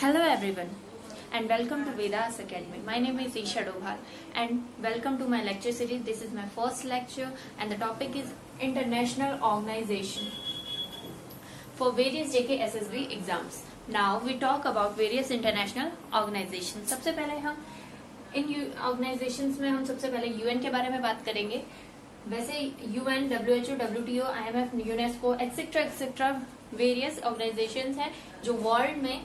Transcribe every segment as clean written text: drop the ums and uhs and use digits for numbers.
Hello everyone and welcome to Vedas Academy. My name is Isha Dobhar and welcome to my lecture series. This is my first lecture and the topic is International Organization for various JK SSB exams. Now we talk about various international organizations. सबसे पहले हम इन organizations में हम सबसे पहले UN के बारे में बात करेंगे. वैसे UN, WHO, WTO, IMF, UNESCO etcetera various organisations हैं जो वर्ल्ड में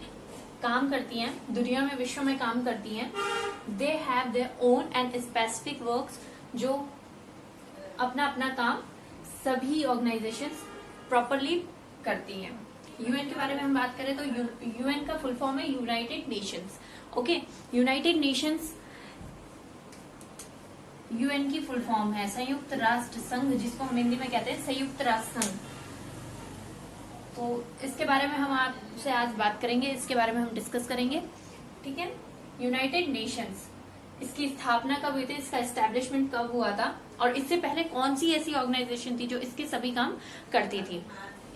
काम करती हैं, दुनिया में विश्व में काम करती हैं. They have their own and specific works, जो अपना अपना काम सभी ऑर्गेनाइजेशंस प्रॉपरली करती हैं. यूएन के बारे में हम बात करें तो यूएन का फुल फॉर्म है United Nations. Okay, United Nations UN की फुल फॉर्म है संयुक्त राष्ट्र संघ, जिसको हम हिंदी में कहते हैं संयुक्त राष्ट्र संघ. तो इसके बारे में हम आपसे आज बात करेंगे, इसके बारे में हम डिस्कस करेंगे. ठीक है, यूनाइटेड नेशंस, इसकी स्थापना कब हुई थी, इसका एस्टेब्लिशमेंट कब हुआ था और इससे पहले कौन सी ऐसी ऑर्गेनाइजेशन थी जो इसके सभी काम करती थी,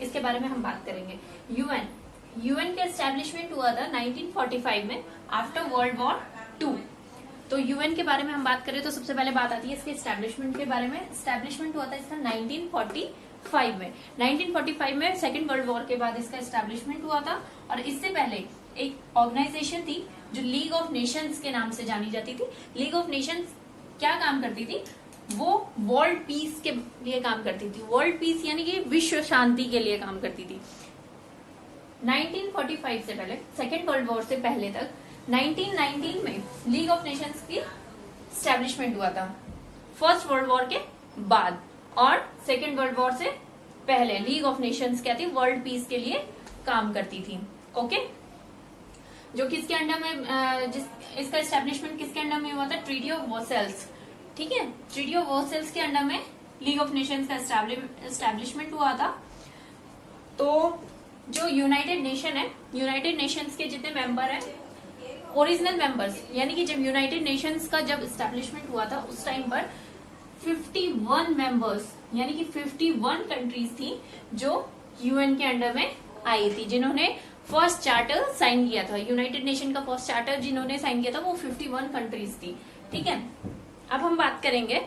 इसके बारे में हम बात करेंगे. यूएन का एस्टेब्लिशमेंट हुआ था 1945 में आफ्टर वर्ल्ड वॉर 2. तो यूएन के बारे में हम बात करें तो सबसे पहले बात आती है इसके एस्टेब्लिशमेंट के बारे में. एस्टेब्लिशमेंट हुआ था इसका 1945 में. 1945 में सेकेंड वर्ल्ड वॉर के बाद इसका एस्टेब्लिशमेंट हुआ था. और इससे पहले एक ऑर्गेनाइजेशन थी जो लीग ऑफ नेशंस के नाम से जानी जाती थी. लीग ऑफ नेशंस क्या काम करती थी, वो वर्ल्ड पीस के लिए काम करती थी. वर्ल्ड पीस यानी कि विश्व शांति के लिए काम करती थी. 1945 से पहले, सेकेंड वर्ल्ड वॉर से पहले तक 1919 में लीग ऑफ नेशंस की एस्टेब्लिशमेंट हुआ था. फर्स्ट वर्ल्ड वॉर के बाद और सेकेंड वर्ल्ड वॉर से पहले लीग ऑफ नेशंस क्या थी, वर्ल्ड पीस के लिए काम करती थी. ओके, जो किसके अंडर में इसका एस्टेब्लिशमेंट किसके अंडर में हुआ था, ट्रीटी ऑफ वर्सेल्स. ठीक है, ट्रीटी ऑफ वर्सेल्स के अंडर में लीग ऑफ नेशंस का एस्टेब्लिशमेंट हुआ था. तो जो यूनाइटेड नेशन है, यूनाइटेड नेशंस के जितने मेंबर हैं, ओरिजिनल मेंबर्स, यानी कि जब यूनाइटेड नेशंस का जब एस्टेब्लिशमेंट हुआ था उस टाइम पर 51 मेंबर्स यानी कि 51 कंट्रीज थी जो यूएन के अंडर में आई थी, जिन्होंने फर्स्ट चार्टर साइन किया था. यूनाइटेड नेशन का फर्स्ट चार्टर जिन्होंने साइन किया था वो 51 कंट्रीज थी. ठीक है, अब हम बात करेंगे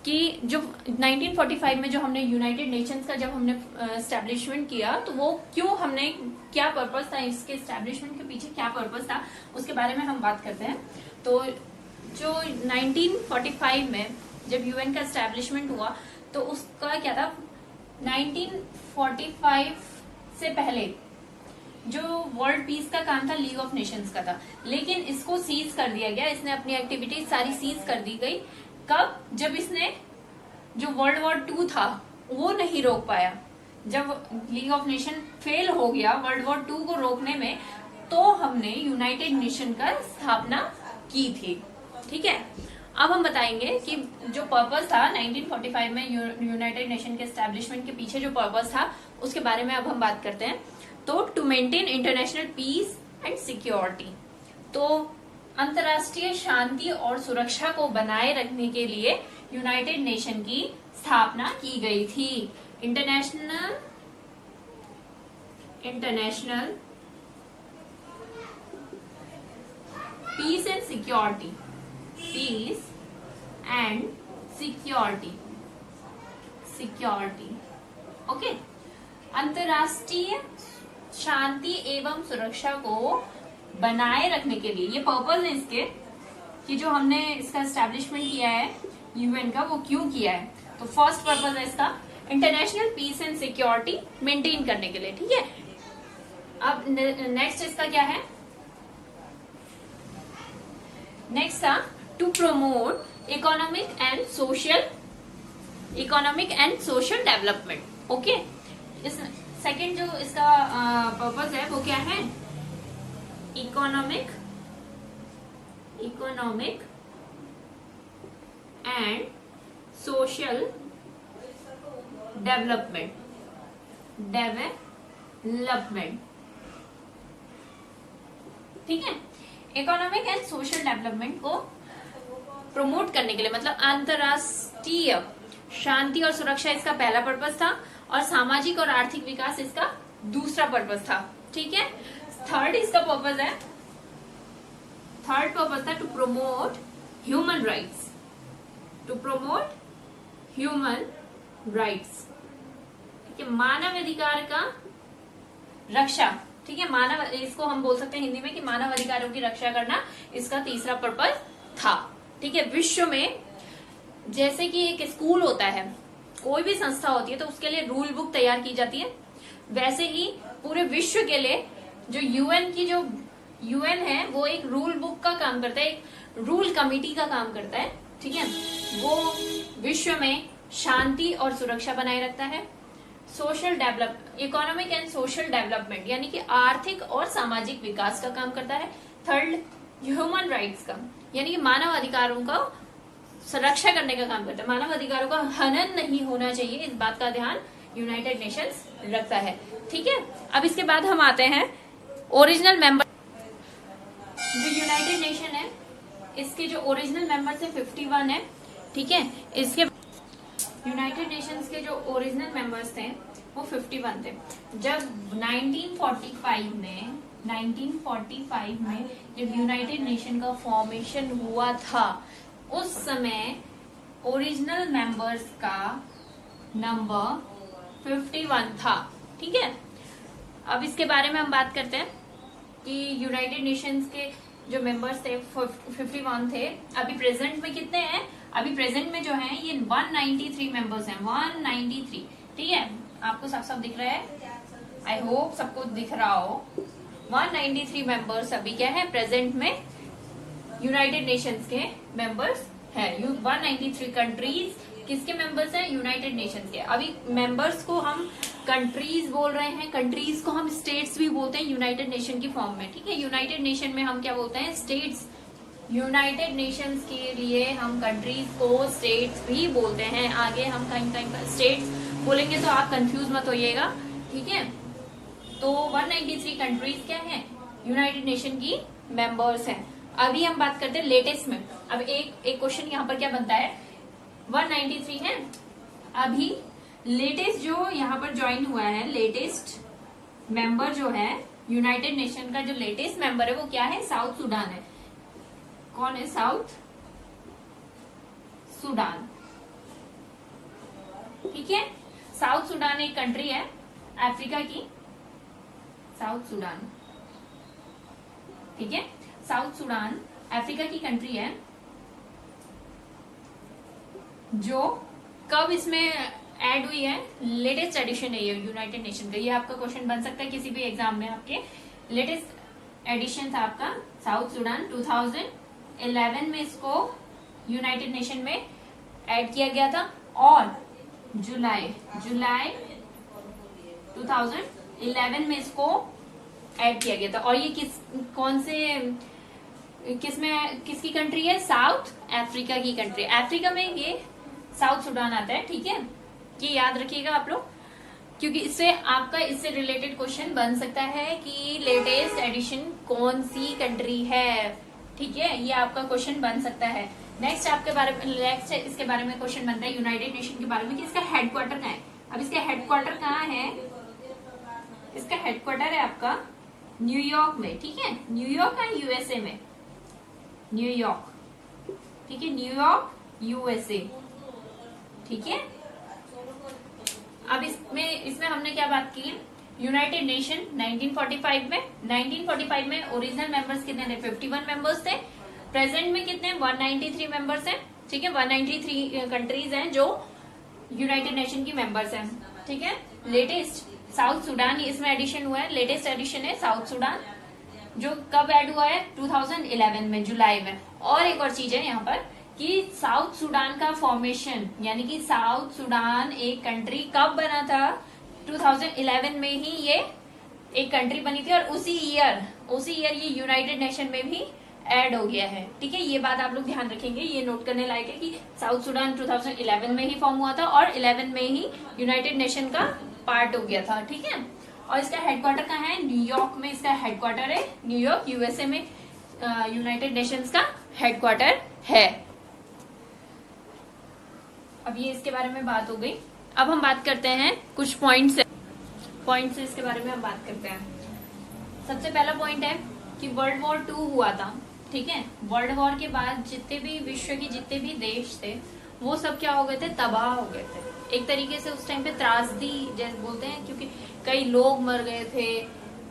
कि जो 1945 में जो हमने यूनाइटेड नेशंस का जब हमने एस्टेब्लिशमेंट किया तो वो क्यों हमने, क्या पर्पस था इसके एस्टेब्लिशमेंट के पीछे, क्या पर्पस था, उसके बारे में हम बात करते हैं. तो जो 1945 में जब यूएन का एस्टेब्लिशमेंट हुआ तो उसका क्या था, 1945 से पहले जो वर्ल्ड पीस का काम था लीग ऑफ नेशंस का था, लेकिन इसको सीज कर दिया गया. इसने अपनी एक्टिविटीज सारी सीज कर दी गई. कब, जब इसने जो वर्ल्ड वॉर 2 था वो नहीं रोक पाया. जब लीग ऑफ नेशन फेल हो गया वर्ल्ड वॉर 2 को रोकने में, तो हमने यूनाइटेड नेशन का स्थापना की थी. ठीक है, अब हम बताएंगे कि जो पर्पस था 1945 में यूनाइटेड नेशन के एस्टेब्लिशमेंट के पीछे जो पर्पस था उसके बारे में अब हम बात करते हैं. तो to maintain international peace and security, तो अंतर्राष्ट्रीय शांति और सुरक्षा को बनाए रखने के लिए यूनाइटेड नेशन की स्थापना की गई थी. International peace and security, peace and security. Okay, अंतर्राष्ट्रीय शांति एवं सुरक्षा को बनाए रखने के लिए, ये पर्पस है इसके कि जो हमने इसका एस्टेब्लिशमेंट किया है यूएन का, वो क्यों किया है. तो फर्स्ट पर्पस है इसका international peace and security maintain करने के लिए. ठीक है, अब नेक्स्ट इसका क्या है, नेक्स्ट था to promote economic and social development. Okay, इस सेकेंड जो इसका पर्पस है वो क्या है, इकोनॉमिक एंड सोशल डेवलपमेंट. ठीक है, इकोनॉमिक एंड सोशल डेवलपमेंट को प्रमोट करने के लिए, मतलब अंतरराष्ट्रीय शांति और सुरक्षा इसका पहला पर्पस था और सामाजिक और आर्थिक विकास इसका दूसरा पर्पस था. ठीक है, थर्ड इसका पर्पस है थर्ड पर्पज था to promote human rights, to promote human rights, ठीक है, मानव अधिकार का रक्षा, ठीक है, मानव, इसको हम बोल सकते हैं हिंदी में कि मानव अधिकारों की रक्षा करना इसका तीसरा पर्पज था, ठीक है। विश्व में जैसे कि एक स्कूल होता है, कोई भी संस्था होती है तो उसके लिए रूल बुक तैयार की जाती है, वैसे ही पूरे विश्व के लिए जो यूएन है वो एक रूल बुक का काम करता है, एक रूल कमेटी का काम करता है, ठीक है। वो विश्व में शांति और सुरक्षा बनाए रखता है, social develop, economic and social development यानी कि आर्थिक और सामाजिक विकास का काम करता है। थर्ड, ह्यूमन राइट्स का यानी कि मानव अधिकारों का सुरक्षा करने का काम करता है, मानव अधिकारों का हनन नहीं होना चाहिए, इस बात का ध्यान यूनाइटेड नेशंस रखता है, ठीक है। अब इसके बाद हम आते हैं ओरिजिनल मेंबर। जो यूनाइटेड नेशन है इसके जो ओरिजिनल मेंबर्स है 51 है, ठीक है। इसके यूनाइटेड नेशंस के जो ओरिजिनल मेंबर्स थे वो 51 थे। जब 1945 में जब यूनाइटेड नेशन का फॉर्मेशन हुआ था उस समय ओरिजिनल मेंबर्स का नंबर 51 था, ठीक है। अब इसके बारे में हम बात करते हैं कि यूनाइटेड नेशंस के जो मेंबर्स थे 51 थे। अभी प्रेजेंट में कितने हैं? अभी प्रेजेंट में जो है ये 193 मेंबर्स हैं, 193, ठीक है। आपको साफ साफ दिख रहा है? आई होप सबको दिख रहा हो। 193 मेंबर्स अभी क्या है प्रेजेंट में यूनाइटेड नेशंस के मेंबर्स है। 193 कंट्रीज किसके मेंबर्स हैं? यूनाइटेड नेशंस के। अभी मेंबर्स को हम कंट्रीज बोल रहे हैं, कंट्रीज को हम स्टेट्स भी बोलते हैं यूनाइटेड नेशन की फॉर्म में, ठीक है। यूनाइटेड नेशन में हम क्या बोलते हैं? स्टेट्स। यूनाइटेड नेशंस के लिए हम कंट्रीज को स्टेट्स भी बोलते हैं। आगे हम कहीं पर स्टेट्स बोलेंगे तो आप कंफ्यूज मत होइएगा, ठीक है। तो 193 कंट्रीज क्या है? यूनाइटेड नेशन की मेंबर्स हैं। अभी हम बात करते हैं लेटेस्ट में। अब एक क्वेश्चन यहाँ पर क्या बनता है, 193 है, अभी लेटेस्ट जो यहाँ पर ज्वाइन हुआ है, लेटेस्ट मेंबर जो है यूनाइटेड नेशन का, जो लेटेस्ट मेंबर है वो क्या है? साउथ सुडान है। कौन है? साउथ सुडान, ठीक है। साउथ सुडान एक कंट्री है अफ्रीका की, साउथ सुडान, ठीक है। साउथ सुडान अफ्रीका की कंट्री है जो कब इसमें ऐड हुई है? लेटेस्ट एडिशन है ये यूनाइटेड नेशन का। ये आपका क्वेश्चन बन सकता है किसी भी एग्जाम में आपके। लेटेस्ट एडिशन था आपका साउथ सुडान। 2011 में इसको यूनाइटेड नेशन में ऐड किया गया था और जुलाई 2011 में इसको ऐड किया गया था। और ये किसकी कंट्री है? साउथ अफ्रीका की कंट्री। अफ्रीका में ये साउथ सुडान आता है, ठीक है। ये याद रखिएगा आप लोग, क्योंकि इससे रिलेटेड क्वेश्चन बन सकता है कि लेटेस्ट एडिशन कौन सी कंट्री है, ठीक है। ये आपका क्वेश्चन बन सकता है। नेक्स्ट इसके बारे में क्वेश्चन बनता है यूनाइटेड नेशन के बारे में कि इसका हेडक्वार्टर कहाँ है। अब इसका हेडक्वार्टर कहाँ है? इसका हेडक्वार्टर है आपका न्यूयॉर्क में, ठीक है। न्यूयॉर्क है यूएसए में, न्यूयॉर्क, ठीक है। न्यूयॉर्क यूएसए, ठीक है। अब इसमें हमने क्या बात की? यूनाइटेड नेशन 1945 में ओरिजिनल मेंबर्स कितने थे? 51 मेंबर्स थे। प्रेजेंट में कितने? 193 मेंबर्स हैं, ठीक है। 193 कंट्रीज हैं जो यूनाइटेड नेशन की मेंबर्स हैं, ठीक है। लेटेस्ट साउथ सुडान इसमें एडिशन हुआ है, लेटेस्ट एडिशन है साउथ सुडान, जो कब ऐड हुआ है? 2011 में, जुलाई में। और एक और चीज है यहाँ पर कि साउथ सुडान का फॉर्मेशन, यानी कि साउथ सुडान एक कंट्री कब बना था? 2011 में ही ये एक कंट्री बनी थी और उसी ईयर ये यूनाइटेड नेशन में भी ऐड हो गया है, ठीक है। ये बात आप लोग ध्यान रखेंगे, ये नोट करने लायक है कि साउथ सुडान 2011 में ही फॉर्म हुआ था और 11 में ही यूनाइटेड नेशन का पार्ट हो गया था, ठीक है। और इसका हेडक्वार्टर कहाँ है? न्यूयॉर्क में इसका हेडक्वार्टर है। न्यूयॉर्क यूएसए में यूनाइटेड नेशंस का हेडक्वार्टर है। अब ये इसके बारे में बात हो गई। अब हम बात करते हैं कुछ पॉइंट्स इसके बारे में हम बात करते हैं। सबसे पहला पॉइंट है कि वर्ल्ड वॉर 2 हुआ था, ठीक है। वर्ल्ड वॉर के बाद जितने भी विश्व के जितने भी देश थे वो सब क्या हो गए थे, तबाह हो गए थे। एक तरीके से उस टाइम पे त्रासदी जैसे बोलते हैं, क्योंकि कई लोग मर गए थे,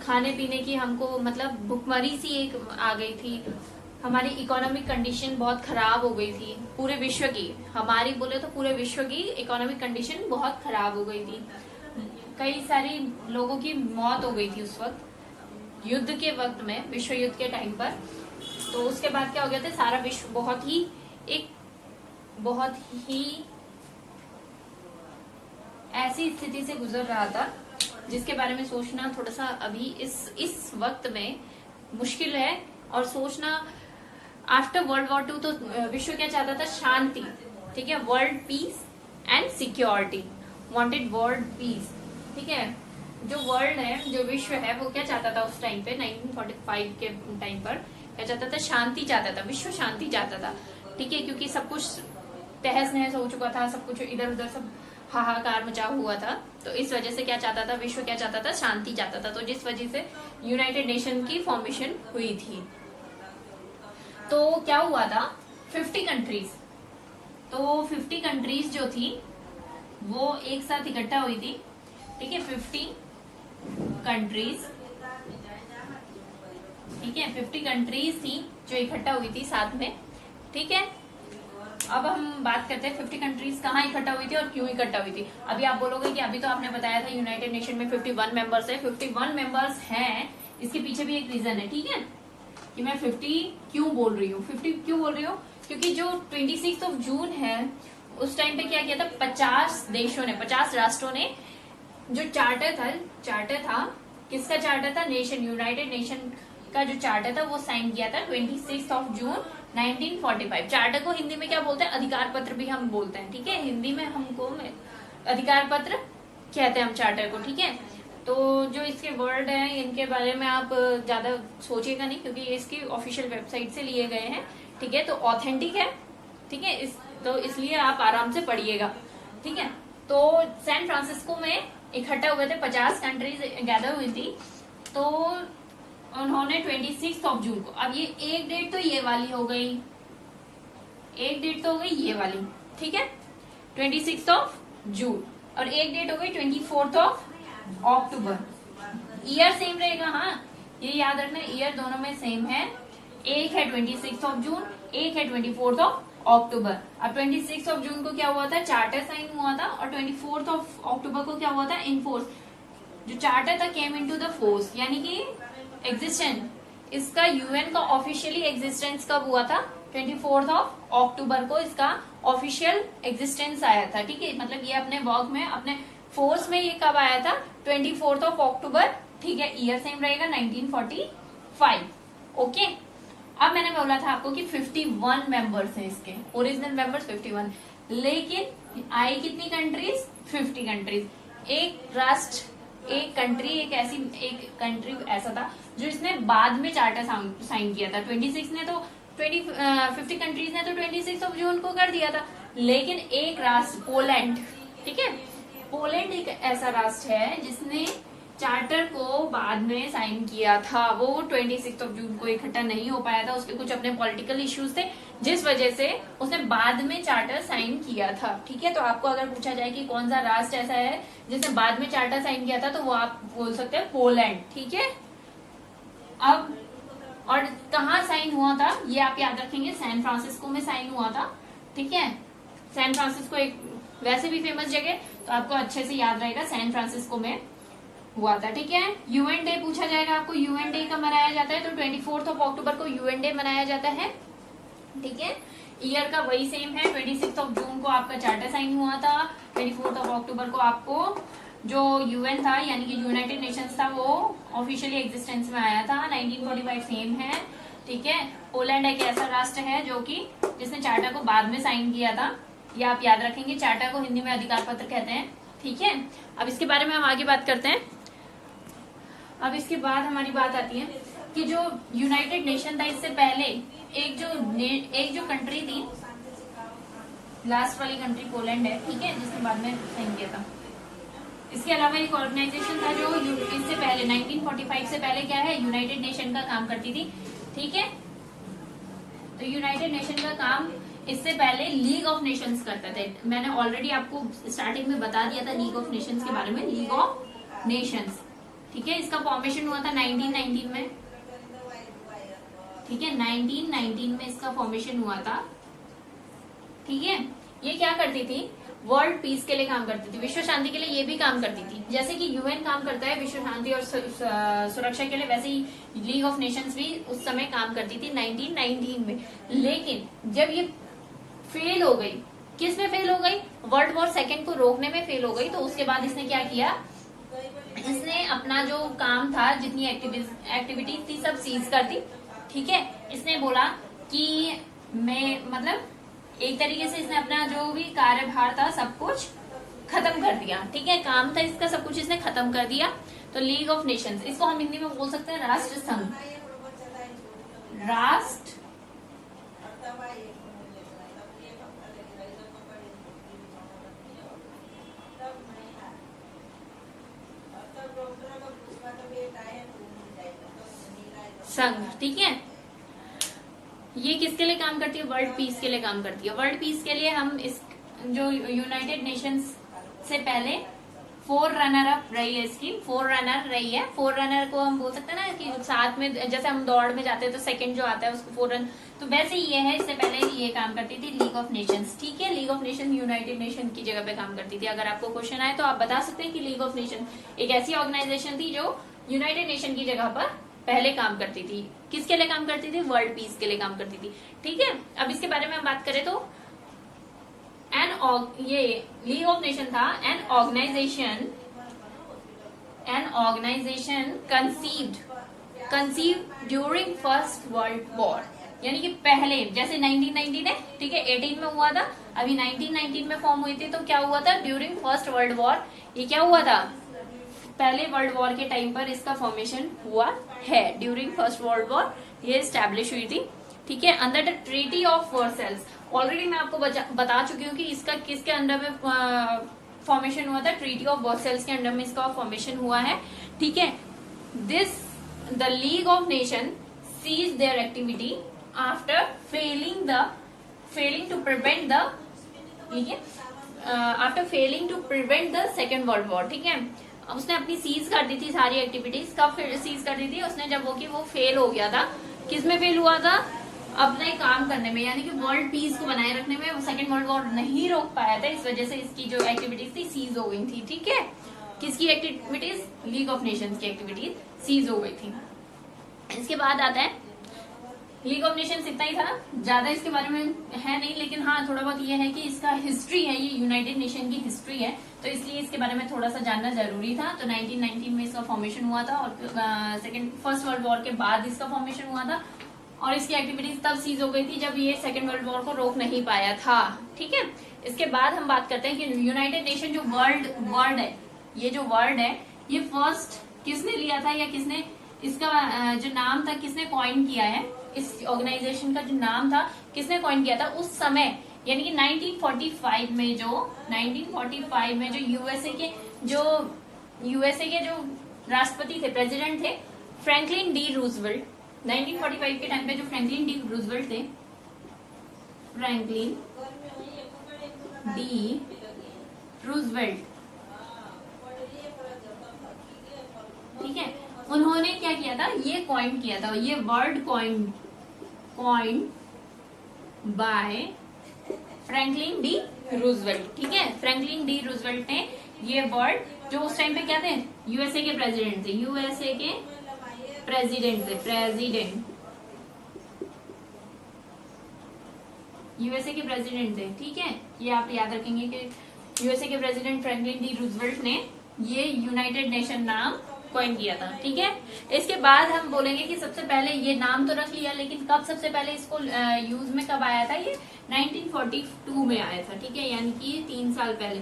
खाने पीने की हमको मतलब भुखमरी सी एक आ गई थी, हमारी इकोनॉमिक कंडीशन बहुत खराब हो गई थी, पूरे विश्व की, हमारी बोले तो पूरे विश्व की इकोनॉमिक कंडीशन बहुत खराब हो गई थी। कई सारी लोगों की मौत हो गई थी उस वक्त, युद्ध के वक्त में, विश्व युद्ध के टाइम पर। तो उसके बाद क्या हो गया था, सारा विश्व बहुत ही ऐसी स्थिति से गुजर रहा था जिसके बारे में सोचना थोड़ा सा अभी इस वक्त में मुश्किल है। और सोचना आफ्टर वर्ल्ड वॉर 2 तो विश्व क्या चाहता था, शांति, ठीक है, world peace and security, wanted world peace, ठीक है। जो वर्ल्ड है, जो विश्व है, वो क्या चाहता था उस टाइम पे 1945 के टाइम पर, क्या चाहता था, शांति चाहता था, विश्व शांति चाहता था, ठीक है, क्योंकि सब कुछ तहस नहस हो चुका था, सब कुछ इधर उधर सब हाहाकार मचा हुआ था। तो इस वजह से क्या चाहता था, विश्व क्या चाहता था, शांति चाहता था। तो जिस वजह से यूनाइटेड नेशन की फॉर्मेशन हुई थी। तो क्या हुआ था, 50 कंट्रीज, तो 50 कंट्रीज जो थी वो एक साथ इकट्ठा हुई थी, ठीक है, 50 कंट्रीज, ठीक है, 50 कंट्रीज थी जो इकट्ठा हुई थी साथ में, ठीक है। अब हम बात करते हैं 50 कंट्रीज कहाँ इकट्ठा हुई थी और क्यों इकट्ठा हुई थी। अभी आप बोलोगे कि अभी तो आपने बताया था यूनाइटेड नेशन में 51 मेंबर्स है, 51 मेंबर्स हैं, इसके पीछे भी एक रीजन है, ठीक है, कि मैं 50 क्यों बोल रही हूँ, 50 क्यों बोल रही हूँ, क्योंकि जो 26 जून है उस टाइम पे क्या किया था, 50 देशों ने, 50 राष्ट्रों ने जो चार्टर था, किसका चार्टर था, नेशन, यूनाइटेड नेशन का जो चार्टर था वो साइन किया था 26 जून 1945। चार्टर को हिंदी में क्या बोलते हैं, अधिकार पत्र भी हम बोलते हैं, ठीक है, हिंदी में हमको अधिकार पत्र कहते हैं हम चार्टर को, ठीक है। तो जो इसके वर्ड हैं इनके बारे में आप ज्यादा सोचिएगा नहीं, क्योंकि ये इसकी ऑफिशियल वेबसाइट से लिए गए हैं, ठीक है, तो ऑथेंटिक है, ठीक है, तो इसलिए आप आराम से पढ़िएगा, ठीक है। तो सैन फ्रांसिस्को में इकट्ठा हुए थे, 50 कंट्रीज गैदर हुई थी, तो उन्होंने 26 जून को, अब ये एक डेट तो ये वाली हो गई, एक डेट तो हो गई ये वाली, ठीक है, 26 जून, और एक डेट हो गई 24 अक्टूबर। ईयर सेम रहेगा, हाँ, ये याद रखना, ईयर दोनों में सेम है, एक है 26 जून, एक है 24 अक्टूबर। अब 26 जून को क्या हुआ था, चार्टर साइन हुआ था, और 24 अक्टूबर को क्या हुआ था, इनफोर्स, जो चार्टर था केम इनटू द फोर्स, यानी कि एग्जिस्टेंस, इसका यूएन का ऑफिशियली एग्जिस्टेंस कब हुआ था, 24 अक्टूबर को इसका ऑफिशियल एग्जिस्टेंस आया था, ठीक है, मतलब ये अपने वर्क में, अपने फोर्स में ये कब आया था, 24 अक्टूबर, ठीक है, ईयर सेम रहेगा 1945, ओके। अब मैंने बोला था आपको कि 51 मेंबर्स हैं इसके, ओरिजिनल मेंबर्स 51, लेकिन आई कितनी कंट्रीज, 50 कंट्रीज। एक राष्ट्र, एक कंट्री, एक कंट्री ऐसा था जो इसने बाद में चार्टर साइन किया था, 26 ने तो 50 कंट्रीज ने तो 26 जून को कर दिया था, लेकिन एक राष्ट्र पोलैंड, ठीक है, पोलैंड एक ऐसा राष्ट्र है जिसने चार्टर को बाद में साइन किया था, वो 26 जून को इकट्ठा नहीं हो पाया था, उसके कुछ अपने पॉलिटिकल इश्यूज थे जिस वजह से उसने बाद में चार्टर साइन किया था, ठीक है। तो आपको अगर पूछा जाए कि कौन सा राष्ट्र ऐसा है जिसने बाद में चार्टर साइन किया था, तो वो आप बोल सकते हैं पोलैंड, ठीक है। अब और कहाँ साइन हुआ था ये आप याद रखेंगे, सैन फ्रांसिस्को में साइन हुआ था, ठीक है। सैन फ्रांसिस्को एक वैसे भी फेमस जगह, तो आपको अच्छे से याद रहेगा, सैन फ्रांसिस्को में हुआ था, ठीक है। यूएन डे पूछा जाएगा आपको, यूएन डे कब मनाया जाता है, तो 24 अक्टूबर को यूएन डे मनाया जाता है, ठीक है। ईयर का वही सेम है, 26 जून को आपका चार्टर साइन हुआ था, 24 अक्टूबर को आपको जो यूएन था यानी कि यूनाइटेड नेशंस था वो ऑफिशियली एग्जिस्टेंस में आया था, 1945 सेम है, ठीक है। पोलैंड एक ऐसा राष्ट्र है जो कि जिसने चार्टर को बाद में साइन किया था, ये आप याद रखेंगे, चार्टर को हिंदी में अधिकार पत्र कहते हैं, ठीक है। अब इसके बारे में हम आगे बात करते हैं। अब इसके बाद हमारी बात आती है कि जो यूनाइटेड नेशन था इससे पहले एक जो कंट्री थी, लास्ट वाली कंट्री पोलैंड है, ठीक है, जिसने बाद में साइन किया था। इसके अलावा एक ऑर्गेनाइजेशन था जो इससे पहले 1945 से पहले क्या है, यूनाइटेड नेशन का काम करती थी, ठीक है। तो यूनाइटेड नेशन का काम इससे पहले लीग ऑफ नेशंस करते थे। मैंने ऑलरेडी आपको स्टार्टिंग में बता दिया था लीग ऑफ नेशंस के बारे में, लीग ऑफ नेशंस। ठीक है, इसका फॉर्मेशन हुआ था 1919 में। ठीक है, 1919 में इसका फॉर्मेशन हुआ था। ठीक है, ये क्या करती थी, वर्ल्ड पीस के लिए काम करती थी, विश्व शांति के लिए ये भी काम करती थी। जैसे कि यूएन काम करता है विश्व शांति और सुरक्षा के लिए, वैसे ही लीग ऑफ नेशंस भी उस समय काम करती थी 1919 में। लेकिन जब ये फेल हो गई, किस में फेल हो गई, वर्ल्ड वॉर सेकेंड को रोकने में फेल हो गई, तो उसके बाद इसने क्या किया, इसने अपना जो काम था, जितनी एक्टिविटीज थी, सब सीज कर दी। ठीक है, इसने बोला कि मैं मतलब एक तरीके से इसने अपना जो भी कार्यभार था सब कुछ खत्म कर दिया। ठीक है, काम था इसका सब कुछ इसने खत्म कर दिया। तो लीग ऑफ नेशंस, इसको हम हिंदी में बोल सकते हैं राष्ट्र संघ, राष्ट्र संघ। ठीक है, ये किसके लिए काम करती है, वर्ल्ड पीस के लिए काम करती है। वर्ल्ड पीस के लिए हम इस जो यूनाइटेड नेशंस से पहले फोर रनर अप रही है, इसकी फोर रनर रही है। फोर रनर को हम बोल सकते हैं ना कि साथ में जैसे हम दौड़ में जाते हैं तो सेकंड जो आता है उसको फोर रन, तो वैसे ये है, इससे पहले ये काम करती थी लीग ऑफ नेशंस। ठीक है, league of nation United nation की जगह पे काम करती थी। अगर आपको क्वेश्चन आए तो आप बता सकते हैं कि लीग ऑफ नेशन एक ऐसी ऑर्गेनाइजेशन थी जो यूनाइटेड नेशन की जगह पर पहले काम करती थी। किसके लिए काम करती थी, वर्ल्ड पीस के लिए काम करती थी। ठीक है, अब इसके बारे में हम बात करें तो ये लीग ऑफ नेशन था an organisation conceived during First World War, यानी कि पहले, जैसे 1919 है, ठीक है, 18 में हुआ था, अभी 1919 में फॉर्म हुई थी, तो क्या हुआ था, ड्यूरिंग फर्स्ट वर्ल्ड वॉर, ये क्या हुआ था, पहले वर्ल्ड वॉर के टाइम पर इसका फॉर्मेशन हुआ है। ड्यूरिंग फर्स्ट वर्ल्ड वॉर ये स्टैब्लिश हुई थी। ठीक है, under the treaty of Versailles, already मैं आपको बता चुकी हूँ कि इसका किसके अंडर में फॉर्मेशन हुआ था, ट्रीटी ऑफ वर्सेल्स के अंडर में इसका फॉर्मेशन हुआ है। ठीक है, the League of Nation cease their activity after failing to prevent the, ठीक है, after failing to prevent the Second world War. ठीक है, उसने अपनी सीज कर दी थी सारी एक्टिविटीज। कब सीज कर दी थी उसने, जब वो फेल हो गया था। किस में फेल हुआ था, अपने काम करने में, यानी कि वर्ल्ड पीस को बनाए रखने में। सेकेंड वर्ल्ड वॉर नहीं रोक पाया था, इस वजह से इसकी जो एक्टिविटीज थी सीज हो गई थी। ठीक है, किसकी एक्टिविटीज, लीग ऑफ नेशंस की एक्टिविटीज सीज हो गई थी। इसके बाद आता है लीग ऑफ नेशंस, इतना ही था, ज्यादा इसके बारे में है नहीं, लेकिन हाँ थोड़ा बहुत ये है कि इसका हिस्ट्री है, ये यूनाइटेड नेशन की हिस्ट्री है, तो इसलिए इसके बारे में थोड़ा सा जानना जरूरी था। तो 1919 में इसका फॉर्मेशन हुआ था और फर्स्ट वर्ल्ड वॉर के बाद इसका फॉर्मेशन हुआ था, और इसकी एक्टिविटीज तब सीज हो गई थी जब ये सेकेंड वर्ल्ड वॉर को रोक नहीं पाया था। ठीक है, इसके बाद हम बात करते हैं कि यूनाइटेड नेशन जो वर्ड है, ये जो वर्ड है, ये फर्स्ट किसने लिया था, या किसने इसका जो नाम था किसने कॉइन किया है, इस ऑर्गेनाइजेशन का जो नाम था किसने कॉइन किया था उस समय, यानी कि 1945 में जो यूएसए के जो राष्ट्रपति थे, प्रेसिडेंट थे, फ्रैंकलिन डी रूजवेल्ट। 1945 के टाइम पे जो फ्रैंकलिन डी रूजवेल्ट थे, फ्रैंकलिन डी रूजवेल्ट, ठीक है, उन्होंने क्या किया था, ये कॉइन किया था, ये word coin by Franklin D Roosevelt. ठीक है, फ्रैंकलिन डी रूजवेल्ट ने ये वर्ड, जो उस टाइम पे क्या थे, यूएसए के प्रेसिडेंट थे। ठीक है, ये आप याद रखेंगे कि यूएसए के प्रेसिडेंट फ्रैंकलिन डी रूजवेल्ट ने ये यूनाइटेड नेशन नाम कॉइन किया था। ठीक है, इसके बाद हम बोलेंगे कि सबसे पहले ये नाम तो रख लिया, लेकिन कब सबसे पहले इसको यूज में कब आया था, ये 1942 में आया था। ठीक है, यानी कि 3 साल पहले,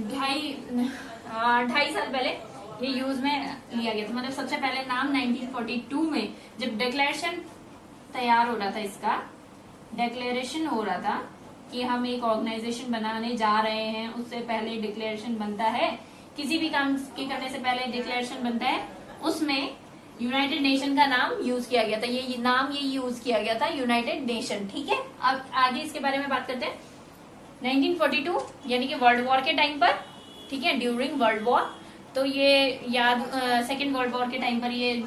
2.5 साल पहले ये यूज में लिया गया था। मतलब सबसे पहले नाम 1942 में जब डिक्लेरेशन तैयार हो रहा था, इसका डिक्लेरेशन हो रहा था कि हम एक ऑर्गेनाइजेशन बनाने जा रहे हैं, उससे पहले डिक्लेरेशन बनता है, किसी भी काम के करने से पहले डिक्लेरेशन बनता है, उसमें यूनाइटेड नेशन का नाम यूज किया गया था, ये नाम ये यूज किया गया था यूनाइटेड नेशन। ठीक है, अब आगे इसके बारे में बात करते हैं। 1942 यानी कि वर्ल्ड वॉर के टाइम पर, ठीक है, ड्यूरिंग वर्ल्ड वॉर, तो ये याद सेकेंड वर्ल्ड वॉर के टाइम पर ये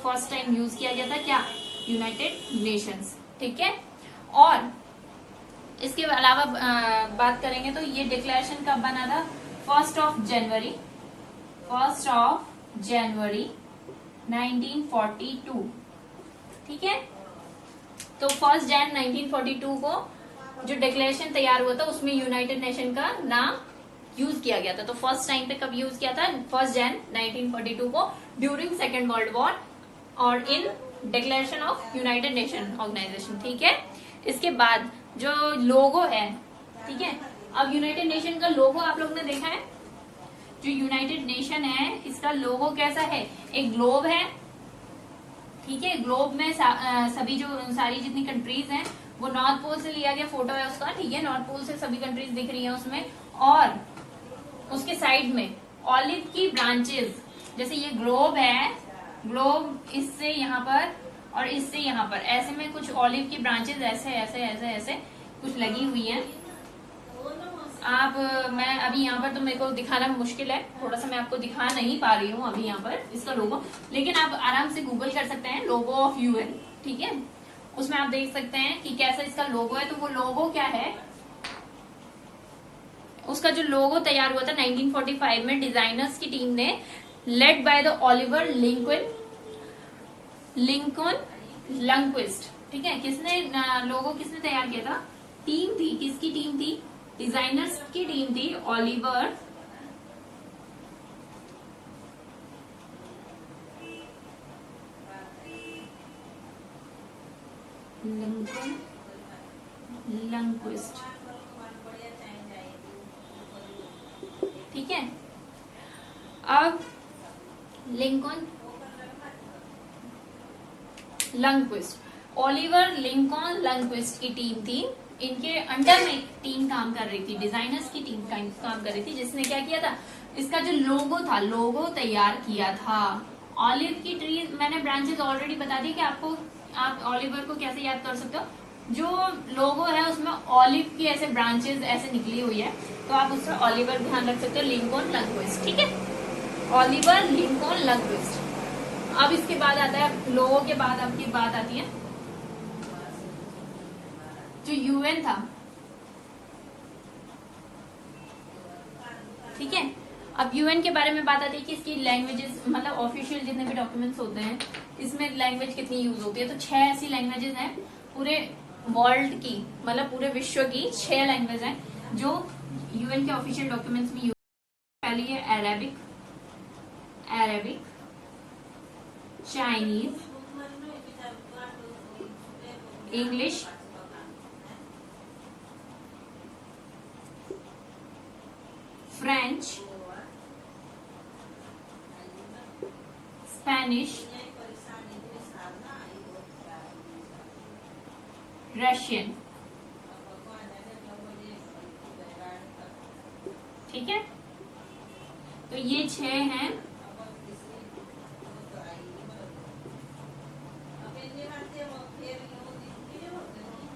फर्स्ट टाइम यूज किया गया था क्या, यूनाइटेड नेशंस। ठीक है, और इसके अलावा बात करेंगे तो ये डिक्लेरेशन कब बना था, 1 जनवरी 1942। ठीक है, तो 1 जन 1942 को जो डिक्लेरेशन तैयार हुआ था उसमें यूनाइटेड नेशन का नाम यूज किया गया था। तो फर्स्ट टाइम पे कब यूज किया था, 1 जन 1942 को ड्यूरिंग सेकेंड वर्ल्ड वॉर और in declaration of United Nation Organization. ठीक है, इसके बाद जो लोगो है, ठीक है, अब यूनाइटेड नेशन का लोगो आप लोग ने देखा है, जो यूनाइटेड नेशन है इसका लोगो कैसा है, एक ग्लोब है। ठीक है, ग्लोब में सभी जो सारी जितनी कंट्रीज हैं वो नॉर्थ पोल से लिया गया फोटो है उसका। ठीक है, नॉर्थ पोल से सभी कंट्रीज दिख रही हैं उसमें, और उसके साइड में ऑलिव की ब्रांचेस, जैसे ये ग्लोब है, ग्लोब इससे यहाँ पर और इससे यहाँ पर ऐसे में कुछ ऑलिव की ब्रांचेस ऐसे ऐसे ऐसे ऐसे कुछ लगी हुई हैं। आप मैं अभी यहाँ पर तो मेरे को दिखाना मुश्किल है, थोड़ा सा मैं आपको दिखा नहीं पा रही हूँ अभी यहाँ पर इसका लोगो, लेकिन आप आराम से गूगल कर सकते हैं लोगो ऑफ यूएन। ठीक है, उसमें आप देख सकते हैं कि कैसा इसका लोगो है। तो वो लोगो क्या है, उसका जो लोगो तैयार हुआ था 1945 में डिजाइनर्स की टीम ने, led by the Oliver Lincoln Lundquist. ठीक है, किसने लोगो किसने तैयार किया था, टीम थी, किसकी टीम थी, डिजाइनर्स की टीम थी, ऑलिवर लिंकन लंक्विस्ट। ठीक है, अब लिंकन लंक्विस्ट, ऑलिवर लिंकन लंक्विस्ट की टीम थी, इनके अंडर में टीम काम कर रही थी, डिजाइनर्स की टीम काम कर रही थी, जिसने क्या किया था, इसका जो लोगो था, लोगो तैयार किया था। ऑलिव की ट्री, मैंने ब्रांचेस ऑलरेडी बता दी कि आपको, आप ऑलिवर को कैसे याद कर सकते हो, जो लोगो है उसमें ऑलिव की ऐसे ब्रांचेस ऐसे निकली हुई है, तो आप उसका ऑलिवर ध्यान रख सकते हो, लिंकन लंक्विस्ट। ठीक है, ऑलिवर लिंकन लंक्विस्ट। अब इसके बाद आता है, लोगों के बाद आपकी बात आती है जो यूएन था। ठीक है, अब यूएन के बारे में बात आती है कि इसकी लैंग्वेजेस, मतलब ऑफिशियल जितने भी डॉक्यूमेंट्स होते हैं इसमें लैंग्वेज कितनी यूज होती है, तो 6 ऐसी लैंग्वेजेस हैं पूरे वर्ल्ड की, मतलब पूरे विश्व की 6 लैंग्वेज हैं जो यूएन के ऑफिशियल डॉक्यूमेंट्स में यूज। पहली है Arabic, Chinese, English, French, Spanish, Russian. ठीक है, तो ये 6 हैं।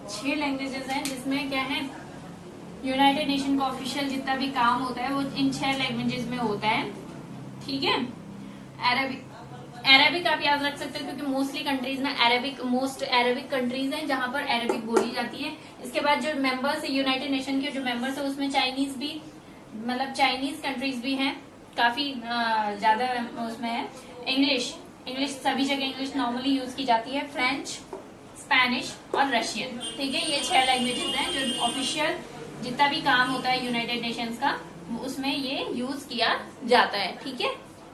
छह लैंग्वेजेस हैं जिसमें क्या है, यूनाइटेड नेशन का ऑफिशियल जितना भी काम होता है वो इन 6 लैंग्वेजेस में होता है। ठीक है, अरेबिक आप याद रख सकते हो क्योंकि मोस्टली कंट्रीज में अरेबिक कंट्रीज हैं जहां पर अरेबिक बोली जाती है। इसके बाद जो मेंबर्स है यूनाइटेड नेशन के, जो मेंबर्स है उसमें चाइनीज भी, मतलब चाइनीज कंट्रीज भी हैं, काफी ज्यादा उसमें है। इंग्लिश सभी जगह इंग्लिश नॉर्मली यूज की जाती है, फ्रेंच, स्पेनिश और रशियन। ठीक है, ये 6 लैंग्वेजेस हैं जो ऑफिशियल जितना भी काम होता है यूनाइटेड नेशंस का उसमें ये यूज किया जाता है। ठीक है,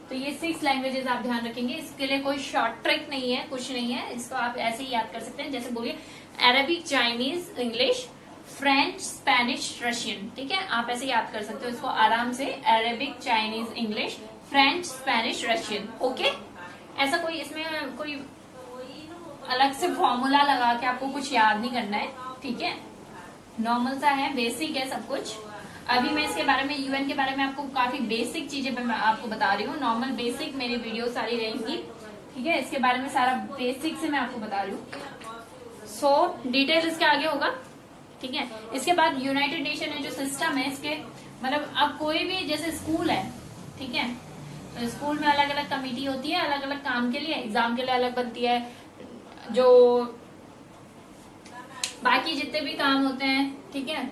तो ये 6 लैंग्वेजेस आप ध्यान रखेंगे, इसके लिए कोई शॉर्ट ट्रिक नहीं है, कुछ नहीं है, इसको आप ऐसे ही याद कर सकते हैं। जैसे बोलिए Arabic, Chinese, English, French, Spanish, Russian. ठीक है, आप ऐसे याद कर सकते हो इसको आराम से, Arabic, Chinese, English, French, Spanish, Russian. Okay, ऐसा कोई इसमें कोई अलग से फॉर्मूला लगा के आपको कुछ याद नहीं करना है। ठीक है, नॉर्मल सा है, बेसिक है सब कुछ। अभी मैं इसके बारे में, यूएन के बारे में आपको काफी बेसिक चीजें मैं आपको बता रही हूँ, नॉर्मल बेसिक मेरी वीडियो सारी रहेंगी। ठीक है, इसके बारे में सारा बेसिक से मैं आपको बता रही हूँ। सो डिटेल इसके आगे होगा, ठीक है। इसके बाद यूनाइटेड नेशन है जो सिस्टम है इसके, मतलब अब कोई भी जैसे स्कूल है, ठीक है, तो स्कूल में अलग अलग कमेटी होती है, अलग अलग काम के लिए, एग्जाम के लिए अलग बनती है, जो बाकी जितने भी काम होते हैं, ठीक है,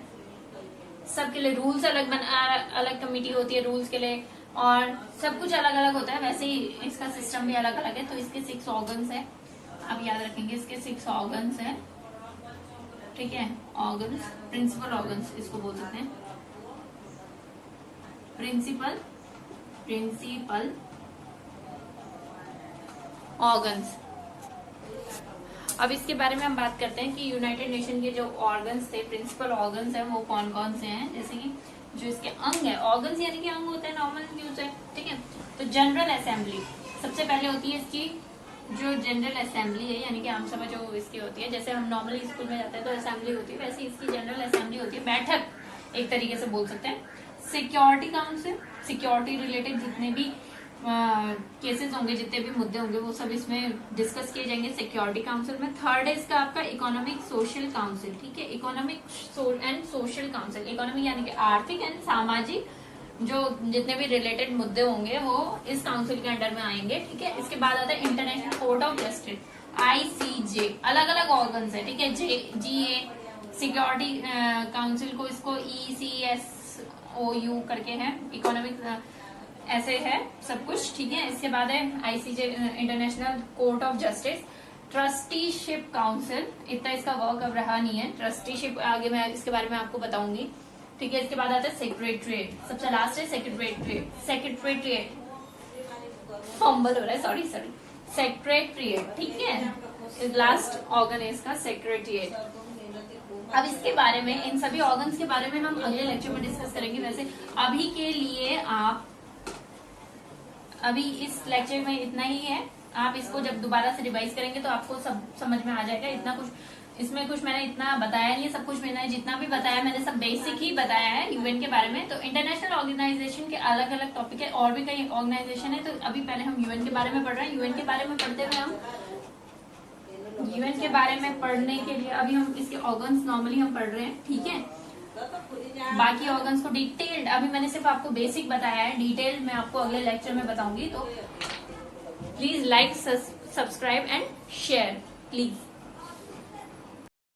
सबके लिए रूल्स अलग कमेटी होती है रूल्स के लिए, और सब कुछ अलग अलग होता है। वैसे ही इसका सिस्टम भी अलग अलग है। तो इसके 6 ऑर्गन्स है, आप याद रखेंगे, इसके 6 ऑर्गन्स है, ठीक है। ऑर्गन्स, प्रिंसिपल ऑर्गन्स इसको बोल सकते हैं, प्रिंसिपल ऑर्गन्स। अब इसके बारे में हम बात करते हैं कि यूनाइटेड नेशन के जो ऑर्गन्स थे, प्रिंसिपल ऑर्गन्स हैं, वो कौन कौन से हैं। जैसे कि जो इसके अंग है, ऑर्गन्स यानी कि अंग होते हैं, नॉर्मल यूज है, ठीक है। तो जनरल असेंबली सबसे पहले होती है इसकी, जो जनरल असेंबली है यानी कि आम सभा जो इसकी होती है, जैसे हम नॉर्मली स्कूल में जाते हैं तो असेंबली होती है, वैसे इसकी जनरल असेंबली होती है, बैठक एक तरीके से बोल सकते हैं। सिक्योरिटी काउंसिल, सिक्योरिटी रिलेटेड जितने भी केसेस होंगे, जितने भी मुद्दे होंगे, वो सब इसमें डिस्कस किए जाएंगे सिक्योरिटी काउंसिल में। थर्ड है इसका आपका इकोनॉमिक सोशल काउंसिल, ठीक है, economic and social council. Economic यानी कि आर्थिक एंड सामाजिक जो जितने भी रिलेटेड मुद्दे होंगे वो इस काउंसिल के अंडर में आएंगे, ठीक है। इसके बाद आता है international court of justice, ICJ। अलग अलग ऑर्गन्स है, ठीक है। GA सिक्योरिटी काउंसिल को, इसको ECSOU करके है, इकोनॉमिक ऐसे है सब कुछ, ठीक है। इसके बाद है ICJ international court of justice. Trusteeship council, इतना इसका वर्क अब रहा नहीं है, ट्रस्टीशिप आगे मैं इसके बारे में आपको बताऊंगी, ठीक है। इसके बाद आता है सेक्रेटरीट, सबसे लास्ट है सेक्रेटरीट फंबल हो रहा है, सॉरी सेक्रेटरीट, ठीक है। लास्ट ऑर्गन है इसका सेक्रेटरीट। अब इसके बारे में, इन सभी ऑर्गन्स के बारे में हम अगले लेक्चर में डिस्कस करेंगे। वैसे अभी के लिए आप अभी इस लेक्चर में इतना ही है, आप इसको जब दोबारा से रिवाइज करेंगे तो आपको सब समझ में आ जाएगा। इतना कुछ इसमें कुछ मैंने इतना बताया नहीं है, सब कुछ मैंने जितना भी बताया मैंने सब बेसिक ही बताया है यूएन के बारे में। तो इंटरनेशनल ऑर्गेनाइजेशन के अलग अलग टॉपिक है, और भी कई ऑर्गेनाइजेशन है, तो अभी पहले हम यूएन के बारे में पढ़ रहे हैं। यूएन के बारे में पढ़ते हुए हम यूएन के बारे में पढ़ने के लिए अभी हम इसके ऑर्गन्स नॉर्मली हम पढ़ रहे हैं, ठीक है। बाकी ऑर्गन्स को डिटेल्ड अभी मैंने सिर्फ आपको बेसिक बताया है, डिटेल मैं आपको अगले लेक्चर में बताऊंगी। तो please like, subscribe and share please.